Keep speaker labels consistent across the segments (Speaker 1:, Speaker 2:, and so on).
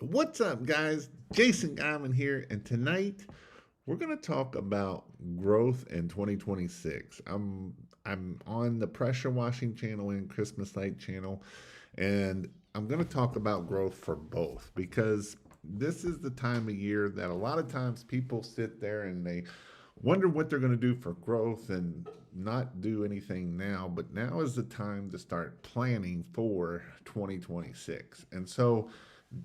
Speaker 1: What's up, guys? Jason Guyman here, and tonight we're going to talk about growth in 2026. I'm on the pressure washing channel and Christmas light channel, and I'm going to talk about growth for both because this is the time of year that a lot of times people sit there and they wonder what they're going to do for growth and not do anything now, but now is the time to start planning for 2026. And so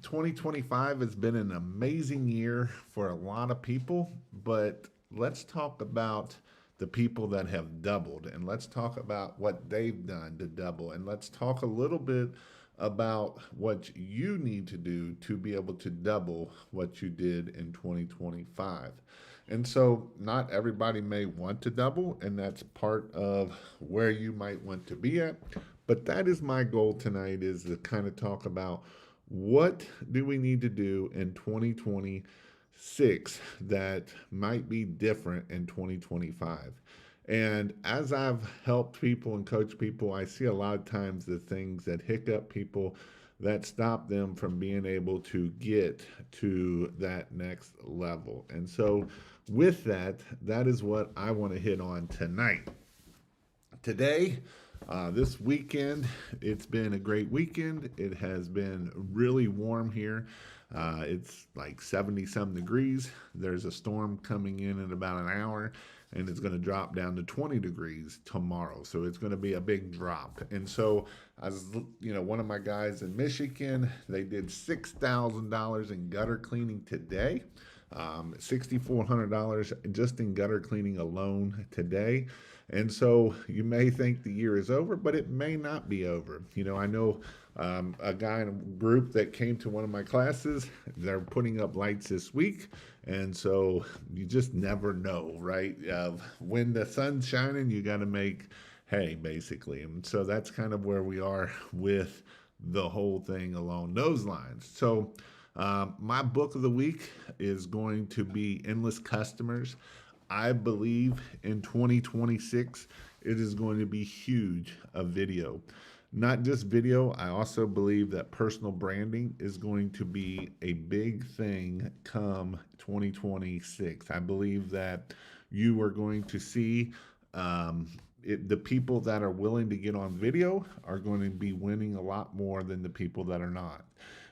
Speaker 1: 2025 has been an amazing year for a lot of people, but let's talk about the people that have doubled and let's talk about what they've done to double and let's talk a little bit about what you need to do to be able to double what you did in 2025. And so, not everybody may want to double, and that's part of where you might want to be at. But that is my goal tonight is to kind of talk about what do we need to do in 2026 that might be different in 2025. And as I've helped people and coached people, I see a lot of times the things that hiccup people that stop them from being able to get to that next level. And so, with that, that is what I want to hit on tonight. Today, this weekend, it's been a great weekend. It has been really warm here. It's like 70 some degrees. There's a storm coming in about an hour, and it's going to drop down to 20 degrees tomorrow. So it's going to be a big drop. And so, as one of my guys in Michigan, they did $6,000 in gutter cleaning today. $6,400 just in gutter cleaning alone today. And so you may think the year is over, but it may not be over. I know a guy in a group that came to one of my classes. They're putting up lights this week. And so you just never know, right? When the sun's shining, you got to make hay, basically. And so that's kind of where we are with the whole thing along those lines. So, my book of the week is going to be Endless Customers. I believe in 2026, it is going to be huge, a video. Not just video, I also believe that personal branding is going to be a big thing come 2026. I believe that you are going to see the people that are willing to get on video are going to be winning a lot more than the people that are not.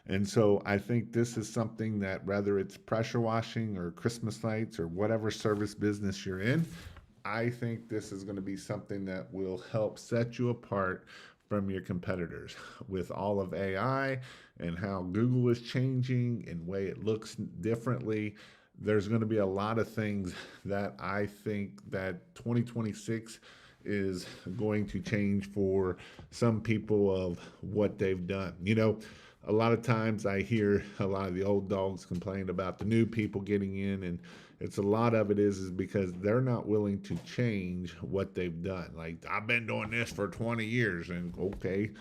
Speaker 1: And so I think this is something that whether it's pressure washing or Christmas lights or whatever service business you're in, I think this is going to be something that will help set you apart from your competitors with all of AI and how Google is changing and way it looks differently. There's going to be a lot of things that I think that 2026 is going to change for some people of what they've done. A lot of times I hear a lot of the old dogs complain about the new people getting in, and it's a lot of it is because they're not willing to change what they've done. Like, I've been doing this for 20 years, and okay,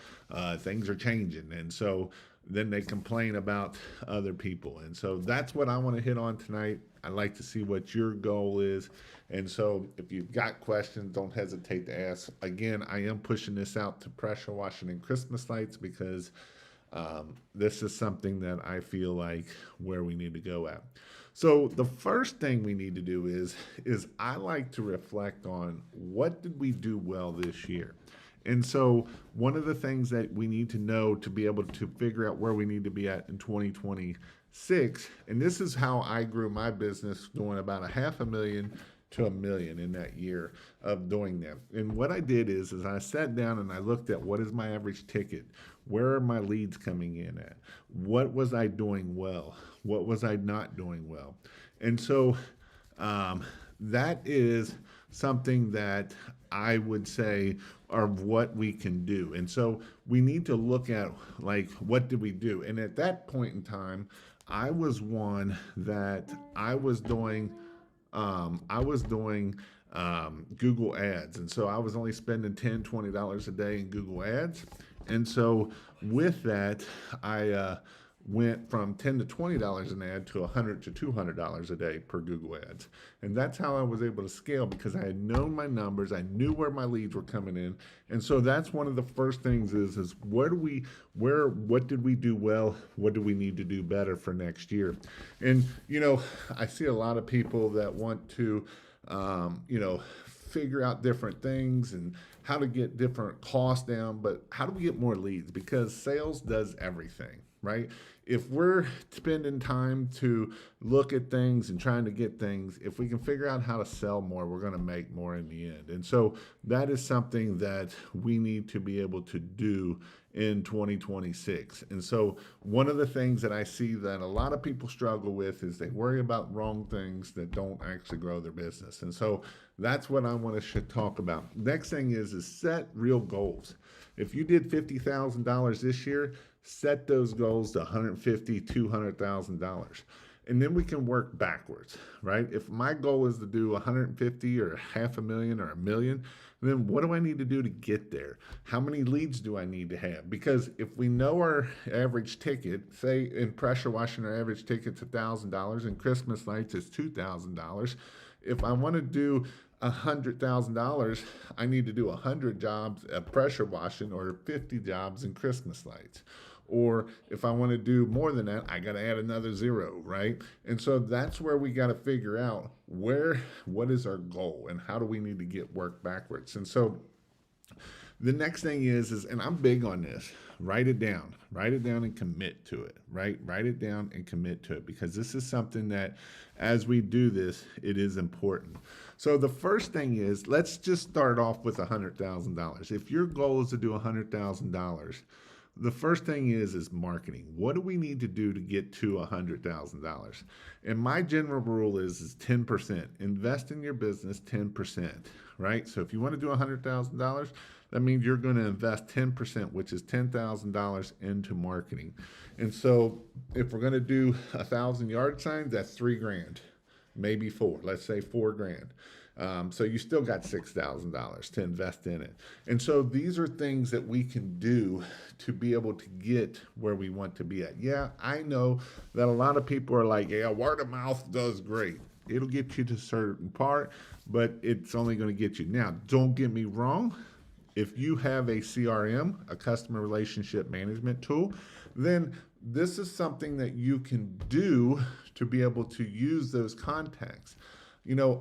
Speaker 1: things are changing. And so then they complain about other people. And so that's what I want to hit on tonight. I'd like to see what your goal is. And so if you've got questions, don't hesitate to ask. Again, I am pushing this out to pressure washing and Christmas lights because this is something that I feel like where we need to go at. So the first thing we need to do is I like to reflect on what did we do well this year. And so one of the things that we need to know to be able to figure out where we need to be at in 2026, and this is how I grew my business going about $500,000 to $1 million in that year of doing that. And what I did is I sat down and I looked at what is my average ticket? Where are my leads coming in at? What was I doing well? What was I not doing well? And so that is something that I would say are what we can do. And so we need to look at like what did we do? And at that point in time, I was one that I was doing Google ads. And so I was only spending $10, $20 a day in Google ads. And so with that, I went from $10 to $20 an ad to $100 to $200 a day per Google Ads. And that's how I was able to scale, because I had known my numbers, I knew where my leads were coming in. And so that's one of the first things is what did we do well? What do we need to do better for next year? And, I see a lot of people that want to, figure out different things and how to get different costs down, but how do we get more leads? Because sales does everything, right? If we're spending time to look at things and trying to get things, if we can figure out how to sell more, we're going to make more in the end. And so that is something that we need to be able to do in 2026. And so one of the things that I see that a lot of people struggle with is they worry about wrong things that don't actually grow their business. And so that's what I want to talk about. Next thing is set real goals. If you did $50,000 this year, set those goals to $150,000, $200,000. And then we can work backwards, right? If my goal is to do 150 or $500,000 or $1 million, then what do I need to do to get there? How many leads do I need to have? Because if we know our average ticket, say in pressure washing, our average ticket's $1,000 and Christmas lights is $2,000. If I want to do $100,000, I need to do 100 jobs at pressure washing or 50 jobs in Christmas lights. Or if I want to do more than that, I got to add another zero, right? And so that's where we got to figure out what is our goal and how do we need to get work backwards. And so the next thing is, and I'm big on this, write it down and commit to it, right? Write it down and commit to it, because this is something that as we do this, it is important. So the first thing is, let's just start off with $100,000. If your goal is to do $100,000, the first thing is marketing. What do we need to do to get to $100,000? And my general rule is 10%. Invest in your business 10%, right? So if you want to do $100,000, that means you're going to invest 10%, which is $10,000 into marketing. And so if we're going to do 1,000 yard signs, that's $3,000, maybe four. Let's say $4,000. So you still got $6,000 to invest in it. And so these are things that we can do to be able to get where we want to be at. Yeah, I know that a lot of people are like, yeah, word of mouth does great. It'll get you to a certain part, but it's only going to get you. Now, don't get me wrong. If you have a CRM, a customer relationship management tool, then this is something that you can do to be able to use those contacts.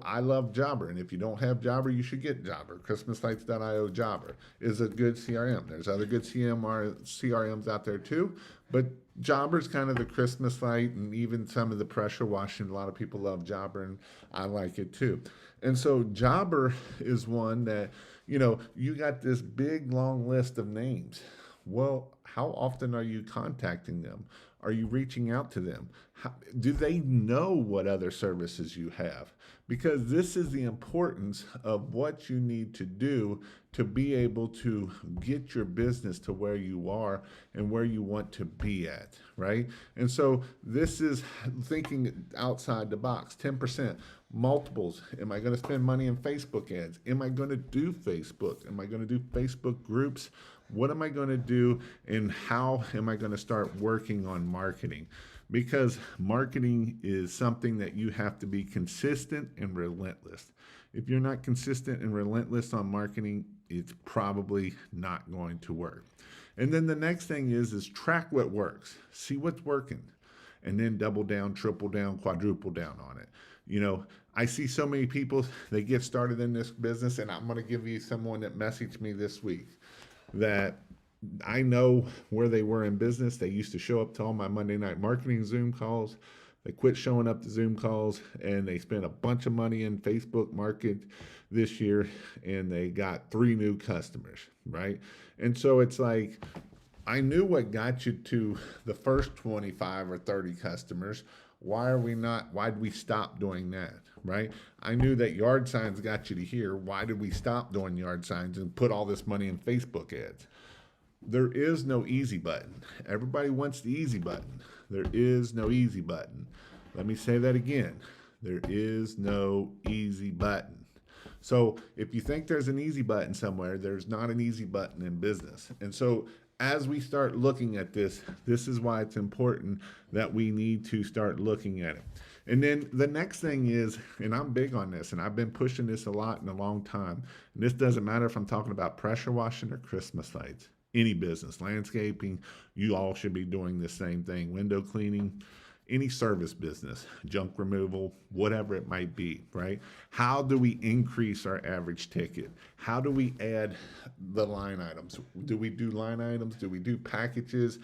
Speaker 1: I love Jobber, and if you don't have Jobber, you should get Jobber. ChristmasLights.io Jobber is a good CRM. There's other good CRMs out there too, but Jobber is kind of the Christmas light, and even some of the pressure washing. A lot of people love Jobber, and I like it too. And so Jobber is one that, you got this big long list of names. Well, how often are you contacting them? Are you reaching out to them? Do they know what other services you have? Because this is the importance of what you need to do to be able to get your business to where you are and where you want to be at, right? And so this is thinking outside the box. 10%. Multiples. Am I going to spend money in Facebook ads? Am I going to do Facebook? Am I going to do Facebook groups? What am I going to do, and how am I going to start working on marketing? Because marketing is something that you have to be consistent and relentless. If you're not consistent and relentless on marketing, it's probably not going to work. And then the next thing is track what works. See what's working, and then double down, triple down, quadruple down on it. I see so many people, they get started in this business, and I'm going to give you someone that messaged me this week that I know where they were in business. They used to show up to all my Monday night marketing Zoom calls. They quit showing up to Zoom calls, and they spent a bunch of money in Facebook market this year, and they got 3 new customers, right? And so it's like, I knew what got you to the first 25 or 30 customers. Why'd we stop doing that, right? I knew that yard signs got you to here. Why did we stop doing yard signs and put all this money in Facebook ads? There is no easy button. Everybody wants the easy button. There is no easy button. Let me say that again. There is no easy button. So if you think there's an easy button somewhere, there's not an easy button in business. And so as we start looking at this, this is why it's important that we need to start looking at it. And then the next thing is, and I'm big on this, and I've been pushing this a lot in a long time. And this doesn't matter if I'm talking about pressure washing or Christmas lights. Any business, landscaping, you all should be doing the same thing. Window cleaning, any service business, junk removal, whatever it might be, right? How do we increase our average ticket? How do we add the line items? Do we do line items? Do we do packages?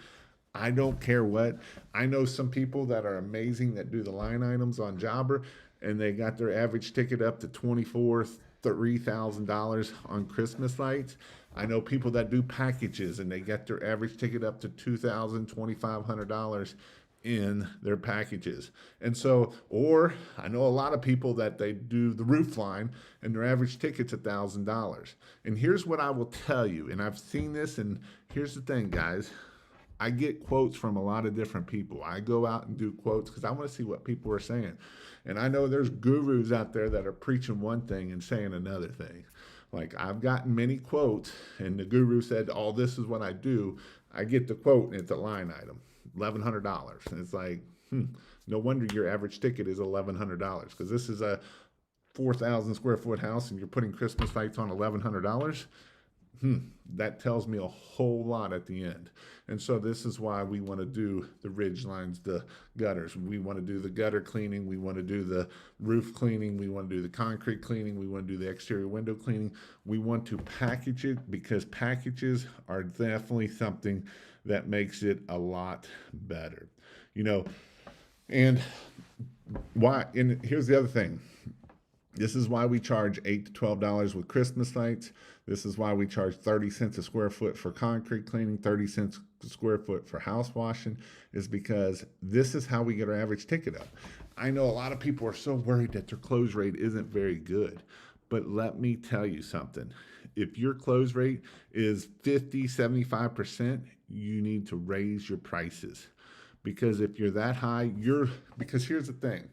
Speaker 1: I don't care what. I know some people that are amazing that do the line items on Jobber, and they got their average ticket up to $3,000 on Christmas lights. I know people that do packages, and they get their average ticket up to $2,000, $2,500 in their packages. And so, or I know a lot of people that they do the roof line and their average ticket's $1,000. And here's what I will tell you, and I've seen this, and here's the thing, guys. I get quotes from a lot of different people. I go out and do quotes because I want to see what people are saying. And I know there's gurus out there that are preaching one thing and saying another thing. Like, I've gotten many quotes, and the guru said, "Oh, this is what I do." I get the quote, and it's a line item, $1,100. And it's like, no wonder your average ticket is $1,100, because this is a 4,000 square foot house, and you're putting Christmas lights on $1,100. That tells me a whole lot at the end. And so this is why we want to do the ridge lines, the gutters. We want to do the gutter cleaning. We want to do the roof cleaning. We want to do the concrete cleaning. We want to do the exterior window cleaning. We want to package it, because packages are definitely something that makes it a lot better. And why? And here's the other thing. This is why we charge $8 to $12 with Christmas lights. This is why we charge 30 cents a square foot for concrete cleaning, 30 cents a square foot for house washing, is because this is how we get our average ticket up. I know a lot of people are so worried that their close rate isn't very good, but let me tell you something. If your close rate is 50, 75%, you need to raise your prices. Because if you're that high, because here's the thing.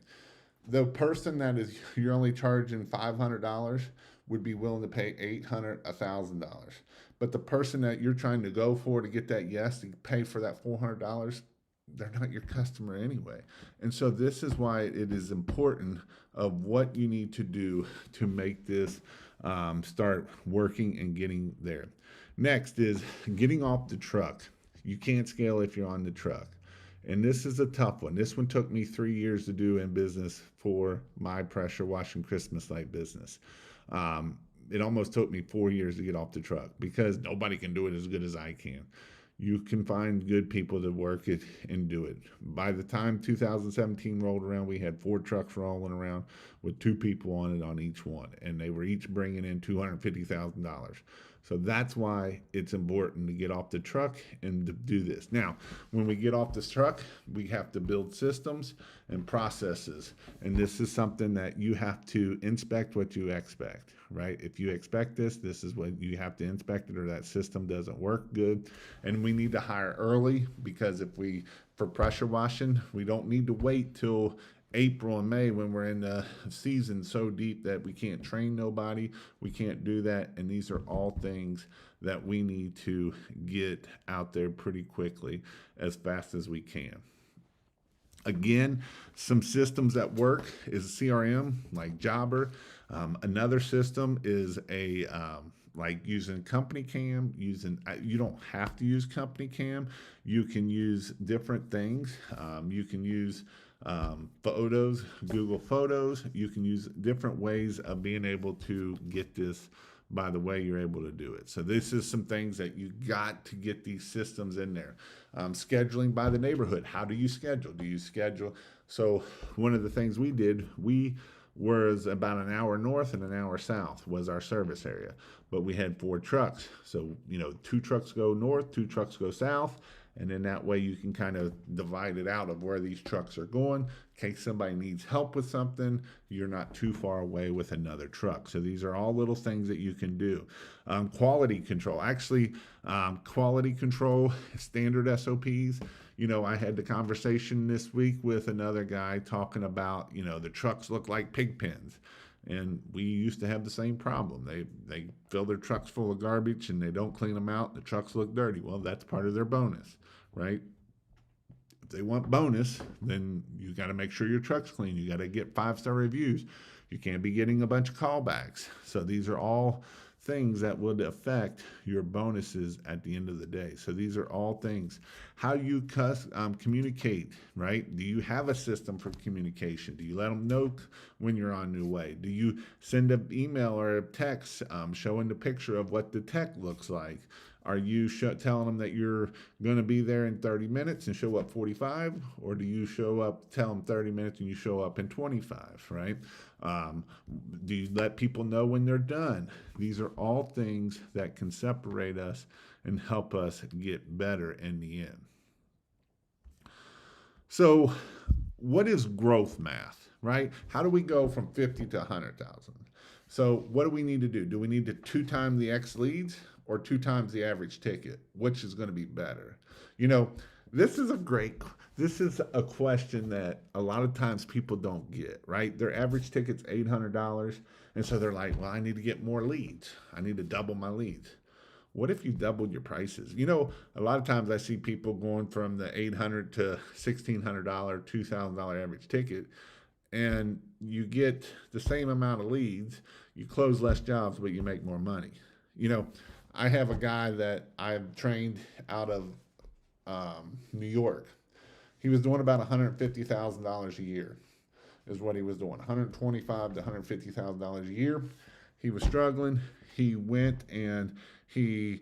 Speaker 1: The person that is you're only charging $500 would be willing to pay $800, $1,000. But the person that you're trying to go for to get that yes, to pay for that $400, they're not your customer anyway. And so this is why it is important of what you need to do to make this start working and getting there. Next is getting off the truck. You can't scale if you're on the truck. And this is a tough one. This one took me 3 years to do in business for my pressure washing Christmas light business. It almost took me 4 years to get off the truck, because nobody can do it as good as I can. You can find good people to work it and do it. By the time 2017 rolled around, we had 4 trucks rolling around with 2 people on it on each one, and they were each bringing in $250,000. So that's why it's important to get off the truck and to do this. Now, when we get off this truck, we have to build systems and processes. And this is something that you have to inspect what you expect, right? If you expect this, this is what you have to inspect it, or that system doesn't work good. And we need to hire early, because for pressure washing, we don't need to wait till April and May when we're in the season so deep that we can't train nobody. We can't do that. And these are all things that we need to get out there pretty quickly, as fast as we can. Again, some systems that work is CRM, like Jobber. Another system is like using CompanyCam. You don't have to use CompanyCam. You can use different things. You can use photos, Google Photos. You can use different ways of being able to get this by the way you're able to do it. So this is some things that you got to get these systems in there. Scheduling by the neighborhood. How do you schedule? Do you schedule? So one of the things we did, we was about an hour north and an hour south was our service area, but we had 4 trucks. So, 2 trucks go north, 2 trucks go south. And then that way you can kind of divide it out of where these trucks are going. In case somebody needs help with something, you're not too far away with another truck. So these are all little things that you can do. Quality control. Actually, quality control, standard SOPs. I had the conversation this week with another guy talking about, the trucks look like pig pens. And we used to have the same problem. They fill their trucks full of garbage and they don't clean them out. The trucks look dirty. Well, that's part of their bonus, right? If they want bonus, then you got to make sure your truck's clean. You got to get 5-star reviews. You can't be getting a bunch of callbacks. So these are all things that would affect your bonuses at the end of the day. So these are all things. How you communicate, right? Do you have a system for communication? Do you let them know when you're on your way? Do you send an email or a text showing the picture of what the tech looks like? Are you telling them that you're going to be there in 30 minutes and show up 45? Or do you tell them 30 minutes and you show up in 25, right? Do you let people know when they're done? These are all things that can separate us and help us get better in the end. So, what is growth math, right? How do we go from 50 to 100,000? So, what do we need to do? Do we need to 2 times the X leads or 2 times the average ticket? Which is going to be better? You know, this is a question that a lot of times people don't get, right? Their average ticket's $800. And so they're like, well, I need to get more leads. I need to double my leads. What if you doubled your prices? You know, a lot of times I see people going from the $800 to $1,600, $2,000 average ticket, and you get the same amount of leads, you close less jobs, but you make more money. You know, I have a guy that I've trained out of New York. He was doing about $150,000 a year is what he was doing, $125,000 to $150,000 a year. He was struggling. He went and he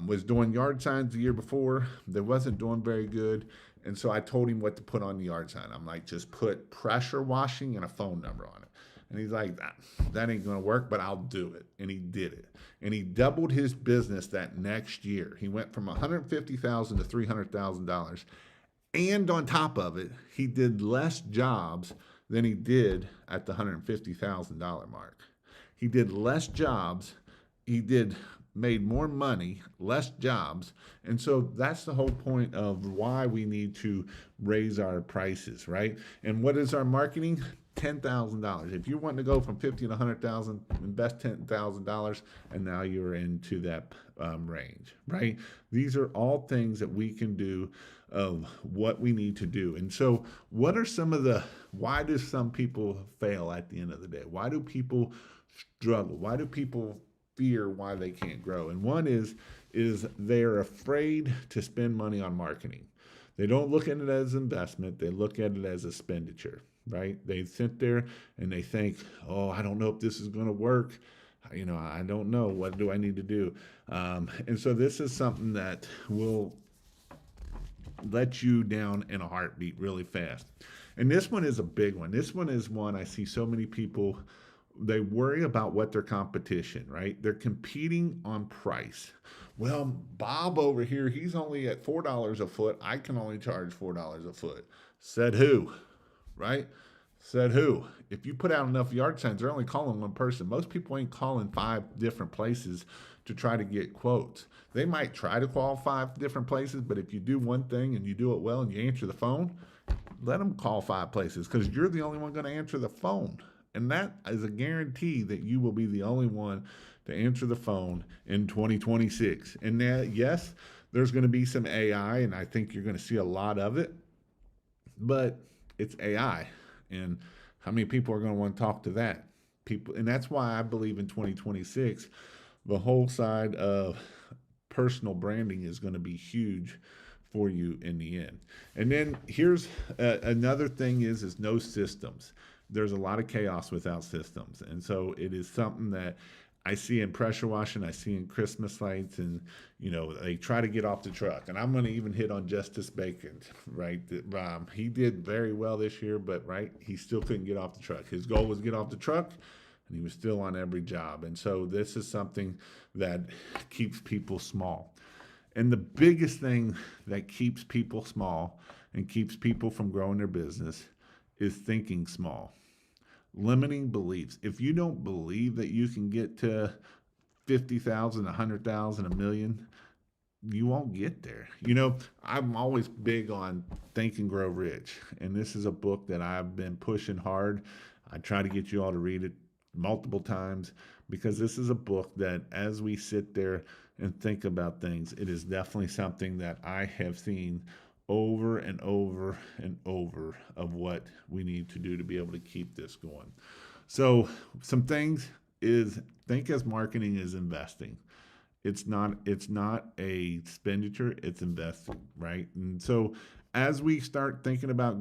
Speaker 1: was doing yard signs the year before. They wasn't doing very good. And so I told him what to put on the yard sign. I'm like, just put pressure washing and a phone number on it. And he's like, that ain't going to work, but I'll do it. And he did it. And he doubled his business that next year. He went from $150,000 to $300,000. And on top of it, he did less jobs than he did at the $150,000 mark. He did less jobs. Made more money, less jobs. And so that's the whole point of why we need to raise our prices, right? And what is our marketing? $10,000. If you're wanting to go from 50 to 100,000, invest $10,000, and now you're into that range, right? These are all things that we can do of what we need to do. And so what are why do some people fail at the end of the day? Why do people struggle? Why do people fear why they can't grow? And one is they're afraid to spend money on marketing. They don't look at it as investment. They look at it as expenditure, right? They sit there and they think, oh, I don't know if this is going to work. You know, I don't know. What do I need to do? And so this is something that will let you down in a heartbeat really fast. And this one is a big one. This one is one I see so many people, they worry about what their competition, right? They're competing on price. Well, Bob over here, he's only at $4 a foot. I can only charge $4 a foot. Said who, right? Said who? If you put out enough yard signs, they're only calling one person. Most people ain't calling 5 different places to try to get quotes. They might try to call 5 different places, but if you do one thing and you do it well and you answer the phone, let them call 5 places because you're the only one going to answer the phone. And that is a guarantee that you will be the only one to answer the phone in 2026. And yes, there's going to be some AI, and I think you're going to see a lot of it, but it's AI. And how many people are going to want to talk to that? People, and that's why I believe in 2026, the whole side of personal branding is going to be huge for you in the end. And then here's another thing is no systems. There's a lot of chaos without systems. And so it is something that I see in pressure washing, I see in Christmas lights, and, you know, they try to get off the truck. And I'm going to even hit on Justice Bacon, right? He did very well this year, but, right, he still couldn't get off the truck. His goal was to get off the truck, and he was still on every job. And so this is something that keeps people small. And the biggest thing that keeps people small and keeps people from growing their business is thinking small. Limiting beliefs. If you don't believe that you can get to 50,000, 100,000, a million, you won't get there. You know, I'm always big on Think and Grow Rich. And this is a book that I've been pushing hard. I try to get you all to read it multiple times, because this is a book that, as we sit there and think about things, it is definitely something that I have seen over and over and over of what we need to do to be able to keep this going. So, some things is, think as marketing is investing. It's not a expenditure, it's investing, right? And so as we start thinking about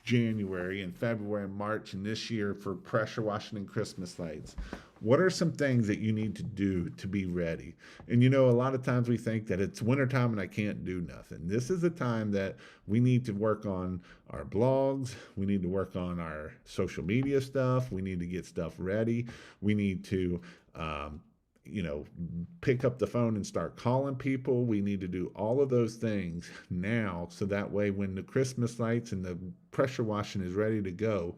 Speaker 1: January and February and March and this year for pressure washing and Christmas lights, what are some things that you need to do to be ready? And a lot of times we think that it's wintertime and I can't do nothing. This is a time that we need to work on our blogs, we need to work on our social media stuff, we need to get stuff ready, we need to pick up the phone and start calling people. We need to do all of those things now, so that way when the Christmas lights and the pressure washing is ready to go,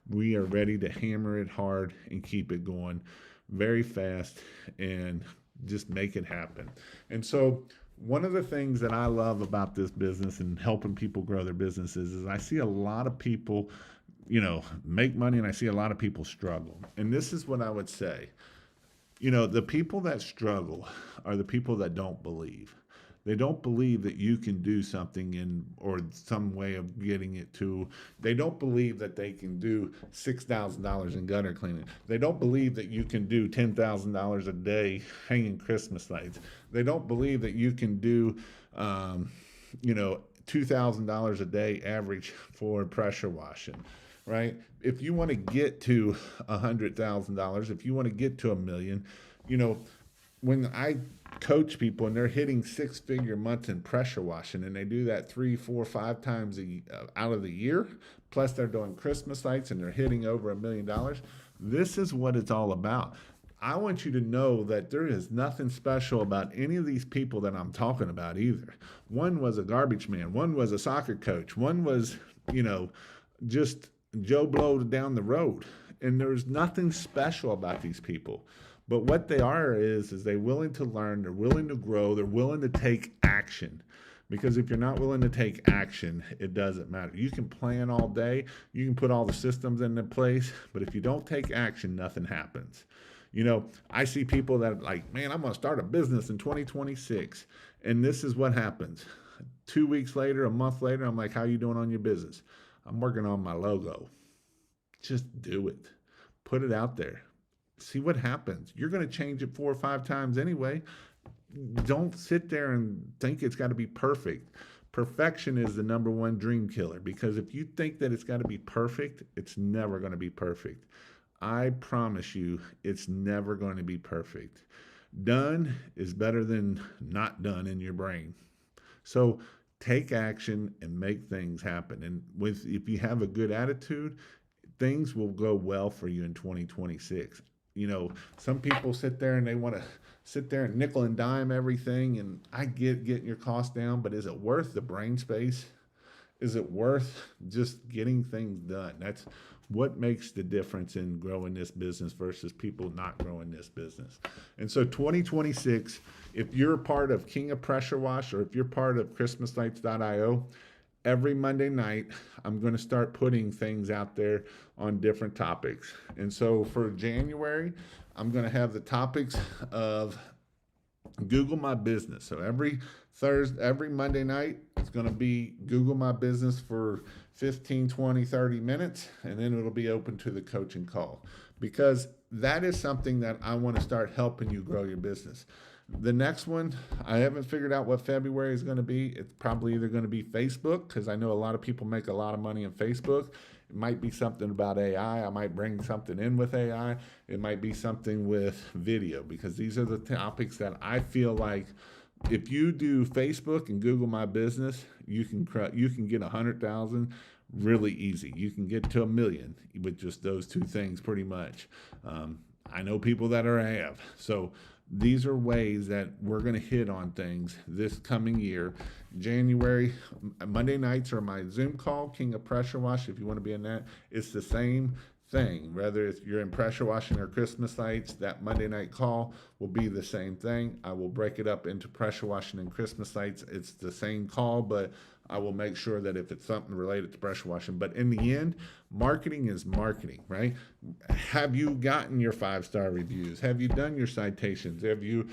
Speaker 1: we are ready to hammer it hard and keep it going very fast and just make it happen. And so one of the things that I love about this business and helping people grow their businesses is I see a lot of people, make money, and I see a lot of people struggle. And this is what I would say. The people that struggle are the people that don't believe. They don't believe that you can do something or some way of getting it to. They don't believe that they can do $6,000 in gutter cleaning. They don't believe that you can do $10,000 a day hanging Christmas lights. They don't believe that you can do, $2,000 a day average for pressure washing. Right? If you want to get to $100,000, if you want to get to $1 million, when I coach people and they're hitting six-figure months in pressure washing, and they do that 3, 4, 5 times out of the year, plus they're doing Christmas lights and they're hitting over $1 million. This is what it's all about. I want you to know that there is nothing special about any of these people that I'm talking about either. One was a garbage man. One was a soccer coach. One was, just Joe Blow down the road. And there's nothing special about these people. But what they are is they're willing to learn, they're willing to grow, they're willing to take action. Because if you're not willing to take action, it doesn't matter. You can plan all day, you can put all the systems into place, but if you don't take action, nothing happens. I see people that are like, man, I'm going to start a business in 2026. And this is what happens. 2 weeks later, a month later, I'm like, how are you doing on your business? I'm working on my logo. Just do it. Put it out there. See what happens. You're going to change it 4 or 5 times anyway. Don't sit there and think it's got to be perfect. Perfection is the number one dream killer, because if you think that it's got to be perfect, it's never going to be perfect. I promise you, it's never going to be perfect. Done is better than not done in your brain. So take action and make things happen. And if you have a good attitude, things will go well for you in 2026. Some people sit there and they want to sit there and nickel and dime everything. And I get getting your costs down, but is it worth the brain space? Is it worth just getting things done? That's what makes the difference in growing this business versus people not growing this business. And so 2026, if you're a part of King of Pressure Wash, or if you're part of ChristmasLights.io, every Monday night, I'm going to start putting things out there on different topics. And so for January, I'm going to have the topics of Google My Business. So every Monday night, it's going to be Google My Business for 15, 20, 30 minutes, and then it'll be open to the coaching call, because that is something that I want to start helping you grow your business. The next one, I haven't figured out what February is going to be. It's probably either going to be Facebook, because I know a lot of people make a lot of money in Facebook. It might be something about AI. I might bring something in with AI. It might be something with video, because these are the topics that I feel like if you do Facebook and Google My Business, you can get 100,000 really easy. You can get to 1 million with just those two things pretty much. I know people that have. So these are ways that we're going to hit on things this coming year. January, Monday nights are my Zoom call, King of Pressure Wash. If you want to be in that, it's the same thing. Whether it's you're in pressure washing or Christmas lights, that Monday night call will be the same thing. I will break it up into pressure washing and Christmas lights. It's the same call, but I will make sure that if it's something related to pressure washing. But in the end, marketing is marketing, right? Have you gotten your 5-star reviews? Have you done your citations? Have you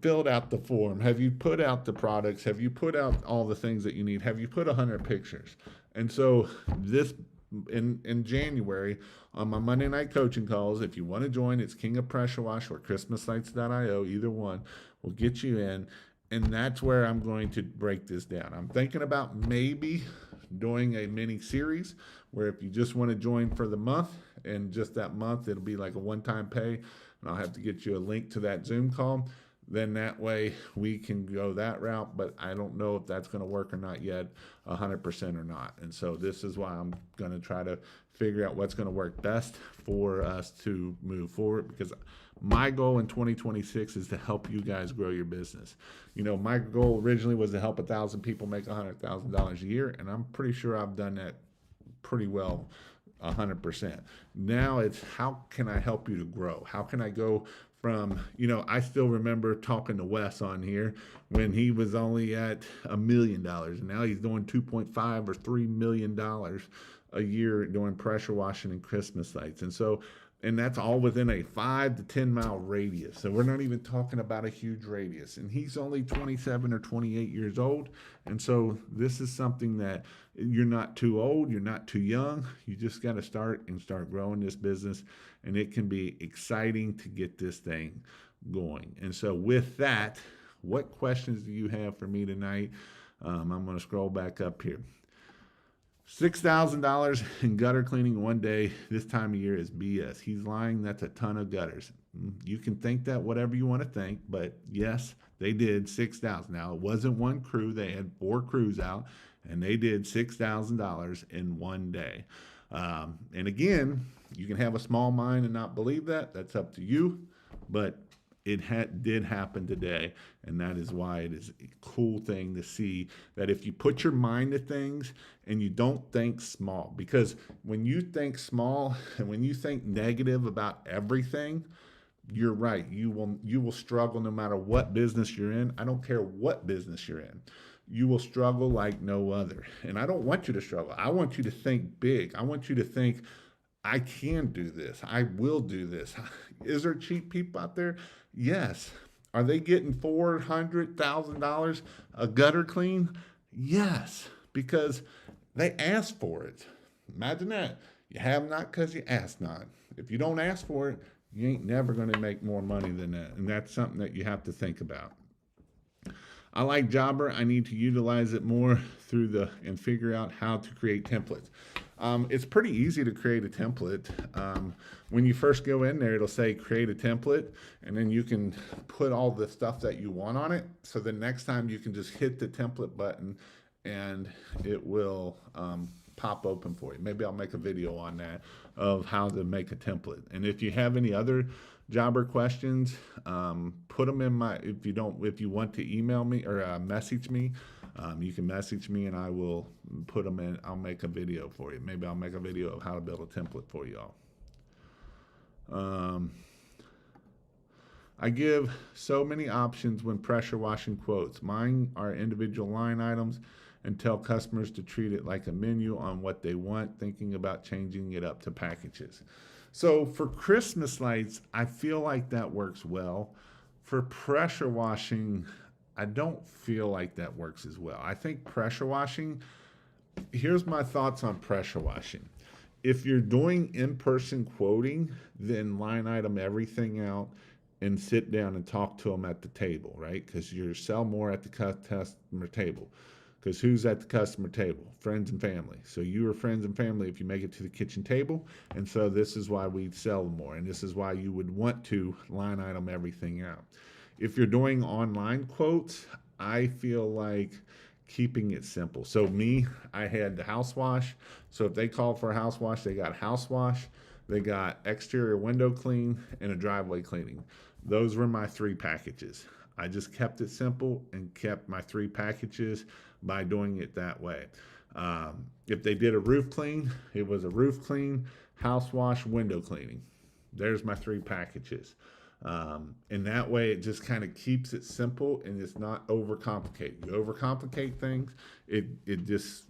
Speaker 1: filled out the form? Have you put out the products? Have you put out all the things that you need? Have you put 100 pictures? And so this in January on my Monday night coaching calls, if you want to join, it's King of Pressure Wash or ChristmasLights.io. Either one will get you in. And that's where I'm going to break this down. I'm thinking about maybe doing a mini series where if you just want to join for the month, and just that month, it'll be like a one-time pay, and I'll have to get you a link to that Zoom call. Then that way we can go that route, but I don't know if that's going to work or not yet, 100% or not. And so this is why I'm going to try to figure out what's going to work best for us to move forward, because my goal in 2026 is to help you guys grow your business. You know, my goal originally was to help 1,000 people make $100,000 a year, and I'm pretty sure I've done that pretty well, 100%. Now it's how can I help you to grow? How can I go from, you know, I still remember talking to Wes on here when he was only at $1 million, and now he's doing 2.5 or $3 million a year doing pressure washing and Christmas lights. And so, and that's all within a 5 to 10 mile radius. So we're not even talking about a huge radius. And he's only 27 or 28 years old. And so this is something that you're not too old, you're not too young. You just got to start growing this business. And it can be exciting to get this thing going. And so with that, what questions do you have for me tonight? I'm going to scroll back up here. $6,000 in gutter cleaning one day this time of year is BS. He's lying. That's a ton of gutters. You can think that whatever you want to think, but yes, they did $6,000. Now, it wasn't one crew. They had 4 crews out, and they did $6,000 in one day. And again, you can have a small mind and not believe that. That's up to you, but it did happen today, and that is why it is a cool thing to see that if you put your mind to things and you don't think small, because when you think small and when you think negative about everything, you're right. You will struggle no matter what business you're in. I don't care what business you're in. You will struggle like no other. And I don't want you to struggle. I want you to think big. I want you to think, I can do this. I will do this. Is there cheap people out there? Yes. Are they getting $400,000 a gutter clean? Yes, because they asked for it. Imagine that. You have not because you ask not. If you don't ask for it, you ain't never going to make more money than that. And that's something that you have to think about. I like Jobber. I need to utilize it more and figure out how to create templates. It's pretty easy to create a template. When you first go in there, it'll say create a template, and then you can put all the stuff that you want on it. So the next time you can just hit the template button and it will pop open for you. Maybe I'll make a video on that of how to make a template. And if you have any other Jobber questions, put them in if you want to email me or message me, you can message me and I will put them in. I'll make a video for you. Maybe I'll make a video of how to build a template for y'all. I give so many options when pressure washing quotes. Mine are individual line items and tell customers to treat it like a menu on what they want, thinking about changing it up to packages. So for Christmas lights, I feel like that works well. For pressure washing, I don't feel like that works as well. I think pressure washing, here's my thoughts on pressure washing. If you're doing in-person quoting, then line item everything out and sit down and talk to them at the table, right? Because you sell more at the customer table. Because who's at the customer table? Friends and family. So you are friends and family if you make it to the kitchen table. And so this is why we sell more. And this is why you would want to line item everything out. If you're doing online quotes, I feel like keeping it simple. So me, I had the house wash. So if they call for a house wash, they got house wash, they got exterior window clean, and a driveway cleaning. Those were my 3 packages. I just kept it simple and kept my 3 packages by doing it that way. If they did a roof clean, it was a roof clean, house wash, window cleaning. There's my 3 packages. And that way, it just kind of keeps it simple and it's not overcomplicated. You overcomplicate things, it just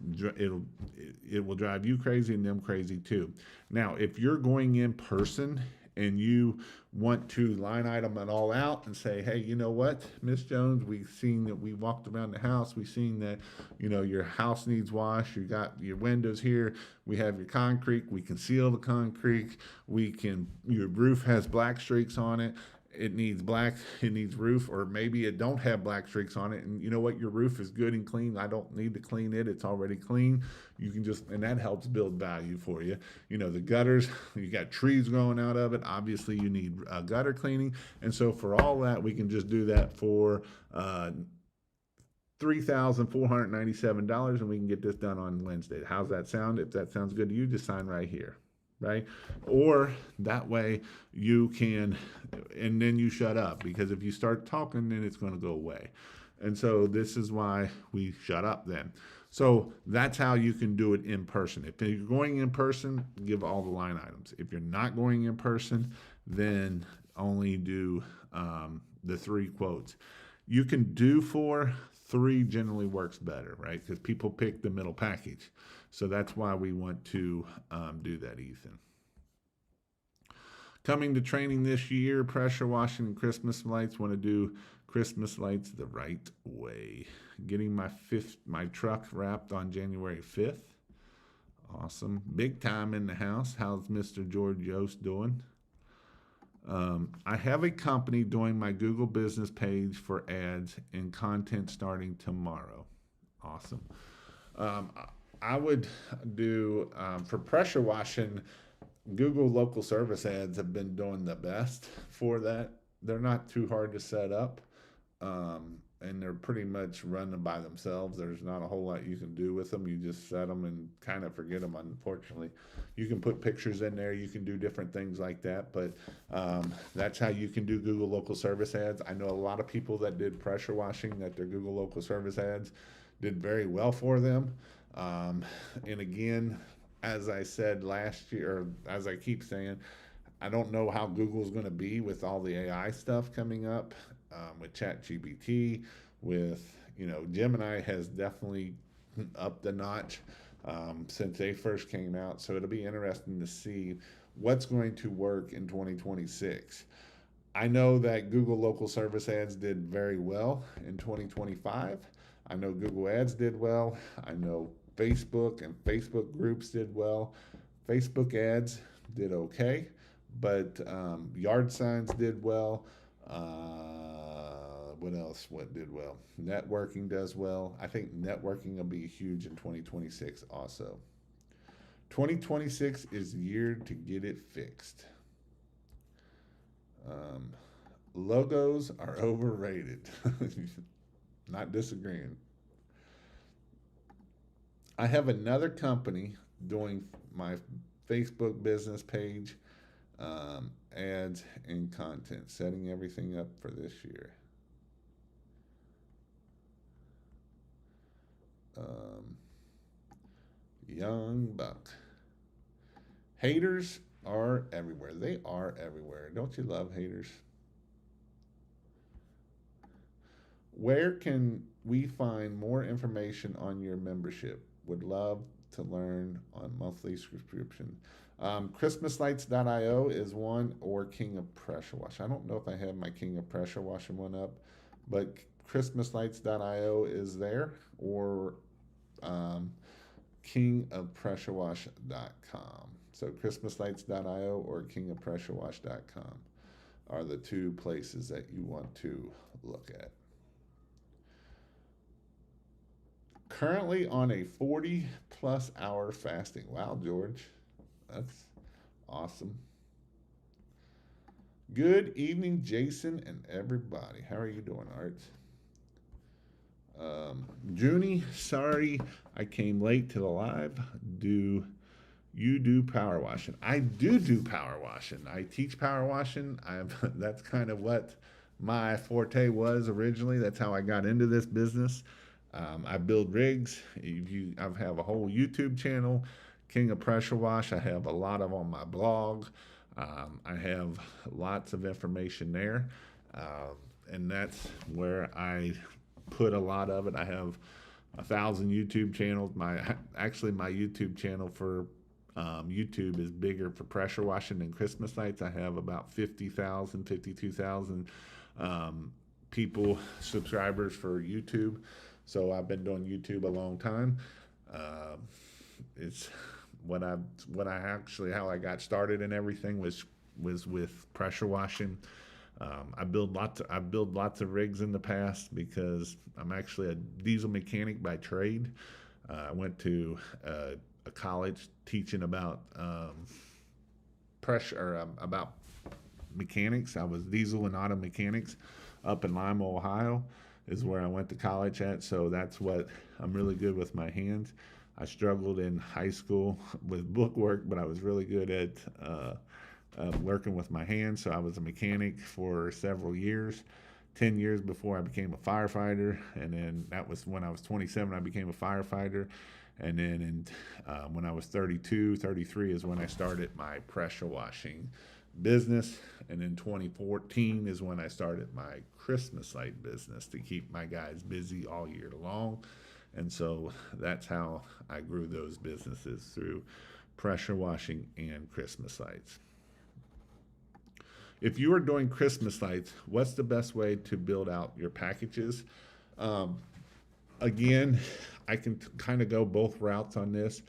Speaker 1: it will drive you crazy and them crazy too. Now, if you're going in person and you want to line item it all out and say, hey, you know what, Miss Jones, we've seen that we walked around the house, we've seen that, your house needs wash, you got your windows here, we have your concrete, we can seal the concrete, your roof has black streaks on it, it needs black, it needs roof, or maybe it don't have black streaks on it, and you know what, your roof is good and clean, I don't need to clean it, it's already clean. You can just, and that helps build value for you. The gutters, you got trees growing out of it, obviously you need gutter cleaning, and so for all that, we can just do that for $3,497, and we can get this done on Wednesday. How's that sound? If that sounds good to you, just sign right here, right? Or that way you can, and then you shut up, because if you start talking, then it's going to go away. And so this is why we shut up then. So that's how you can do it in person. If you're going in person, give all the line items. If you're not going in person, then only do the 3 quotes. You can do 4. 3 generally works better, right? Because people pick the middle package. So that's why we want to do that, Ethan. Coming to training this year, pressure washing and Christmas lights. Want to do Christmas lights the right way. Getting my truck wrapped on January 5th. Awesome. Big time in the house. How's Mr. George Yost doing? I have a company doing my Google business page for ads and content starting tomorrow. Awesome. I would do, for pressure washing, Google local service ads have been doing the best for that. They're not too hard to set up, and they're pretty much running by themselves. There's not a whole lot you can do with them. You just set them and kind of forget them, unfortunately. You can put pictures in there. You can do different things like that, but that's how you can do Google local service ads. I know a lot of people that did pressure washing, that their Google local service ads did very well for them. And again, as I said last year, or as I keep saying, I don't know how Google's going to be with all the AI stuff coming up, with ChatGPT, with, Gemini has definitely upped the notch since they first came out. So it'll be interesting to see what's going to work in 2026. I know that Google local service ads did very well in 2025. I know Google ads did well. I know Facebook and Facebook groups did well. Facebook ads did okay, but yard signs did well. What else? What did well? Networking does well. I think networking will be huge in 2026 also. 2026 is the year to get it fixed. Logos are overrated. Not disagreeing. I have another company doing my Facebook business page, ads and content, setting everything up for this year. Young Buck. Haters are everywhere. They are everywhere. Don't you love haters? Where can we find more information on your membership? Would love to learn on monthly subscription. ChristmasLights.io is one, or King of Pressure Wash. I don't know if I have my King of Pressure Washing one up, but ChristmasLights.io is there, or KingofPressureWash.com. So ChristmasLights.io or KingofPressureWash.com are the 2 places that you want to look at. Currently on a 40+ hour fasting. Wow, George. That's awesome. Good evening, Jason and everybody. How are you doing, Art? Junie, sorry I came late to the live. Do you do power washing? I do power washing. I teach power washing. That's kind of what my forte was originally. That's how I got into this business. I build rigs. I have a whole YouTube channel, King of Pressure Wash. I have a lot of on my blog. I have lots of information there, and that's where I put a lot of it. I have 1,000 YouTube channels. My YouTube channel for YouTube is bigger for pressure washing than Christmas lights. I have about 50,000, 52,000 people, subscribers for YouTube. So I've been doing YouTube a long time. Uh, it's what I actually how I got started and everything was with pressure washing. I build lots of rigs in the past because I'm actually a diesel mechanic by trade. I went to a college teaching about about mechanics. I was diesel and auto mechanics up in Lima, Ohio, is where I went to college at. So that's what I'm really good with my hands. I struggled in high school with bookwork, but I was really good at working with my hands. So I was a mechanic for several years. 10 years before I became a firefighter, and then that was when I was 27 I became a firefighter, and then when I was 32 33 is when I started my pressure washing business, and in 2014 is when I started my Christmas light business to keep my guys busy all year long. And so that's how I grew those businesses, through pressure washing and Christmas lights. If you are doing Christmas lights, what's the best way to build out your packages? Um, Again, I can kind of go both routes on this.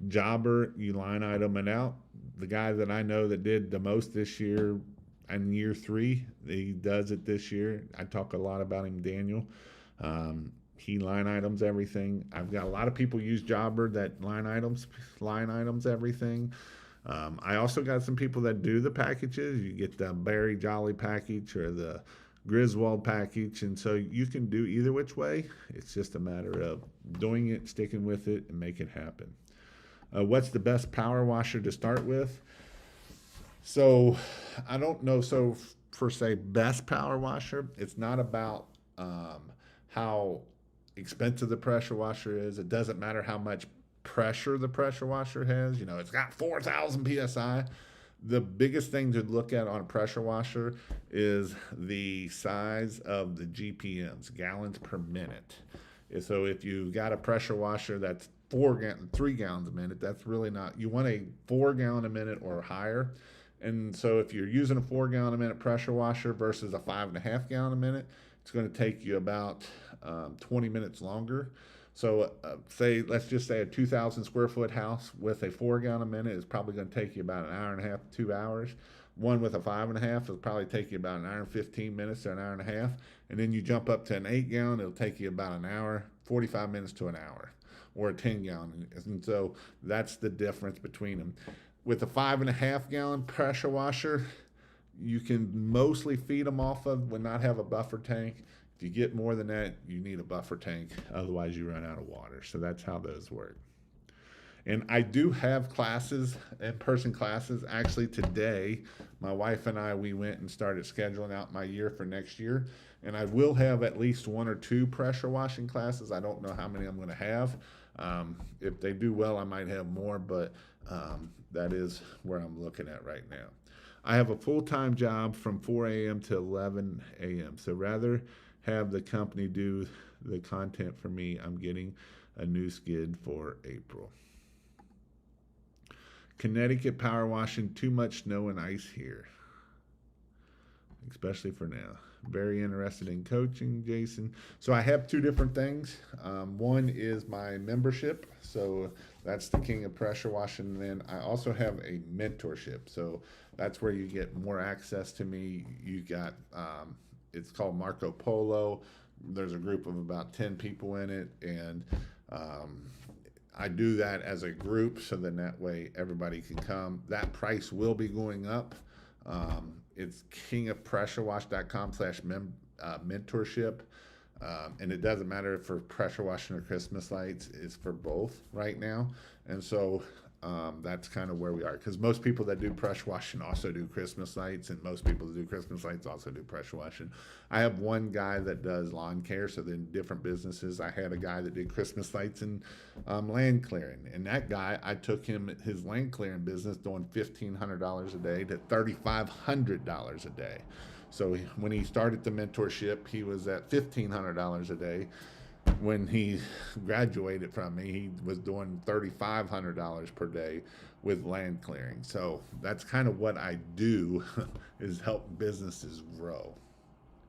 Speaker 1: Jobber, you line item it out. The guy that I know that did the most this year, and year 3, he does it this year. I talk a lot about him, Daniel. He line items everything. I've got a lot of people use Jobber that line items everything. I also got some people that do the packages. You get the Barry Jolly package or the Griswold package, and so you can do either which way. It's just a matter of doing it, sticking with it, and make it happen. What's the best power washer to start with? So I don't know. So for say best power washer, it's not about how expensive the pressure washer is. It doesn't matter how much pressure the pressure washer has. It's got 4,000 psi. The biggest thing to look at on a pressure washer is the size of the GPMs, gallons per minute. So if you got a pressure washer that's 3 gallons a minute, that's really not. You want a 4 gallon a minute or higher. And so if you're using a 4 gallon a minute pressure washer versus a 5.5 gallon a minute, it's going to take you about 20 minutes longer. So let's just say a 2,000 square foot house with a 4 gallon a minute is probably going to take you about an hour and a half, 2 hours. One with a 5.5 will probably take you about an hour and 15 minutes to an hour and a half. And then you jump up to an 8 gallon, it'll take you about an hour, 45 minutes to an hour, or a 10 gallon. And so that's the difference between them. With a 5.5 gallon pressure washer, you can mostly feed them off of when not have a buffer tank. If you get more than that, you need a buffer tank. Otherwise, you run out of water. So that's how those work. And I do have classes, in-person classes. Actually, today, my wife and I, we went and started scheduling out my year for next year. And I will have at least 1 or 2 pressure washing classes. I don't know how many I'm going to have. If they do well, I might have more, but that is where I'm looking at right now. I have a full-time job from 4 a.m. to 11 a.m. So rather have the company do the content for me. I'm getting a new skid for April. Connecticut power washing, too much snow and ice here, especially for now. Very interested in coaching, Jason. So I have 2 different things. One is my membership. So that's the King of Pressure Washing. And then I also have a mentorship. So that's where you get more access to me. You got, it's called Marco Polo. There's a group of about 10 people in it. And I do that as a group, so then that way everybody can come. That price will be going up. It's kingofpressurewash.com/mentorship. And it doesn't matter if for pressure washing or Christmas lights, it's for both right now. And so That's kind of where we are, because most people that do pressure washing also do Christmas lights, and most people that do Christmas lights also do pressure washing. I have one guy that does lawn care, so then different businesses. I had a guy that did Christmas lights and land clearing, and that guy, I took him his land clearing business doing $1,500 a day to $3,500 a day. So when he started the mentorship, he was at $1,500 a day. When he graduated from me, he was doing $3,500 per day with land clearing. So that's kind of what I do is help businesses grow,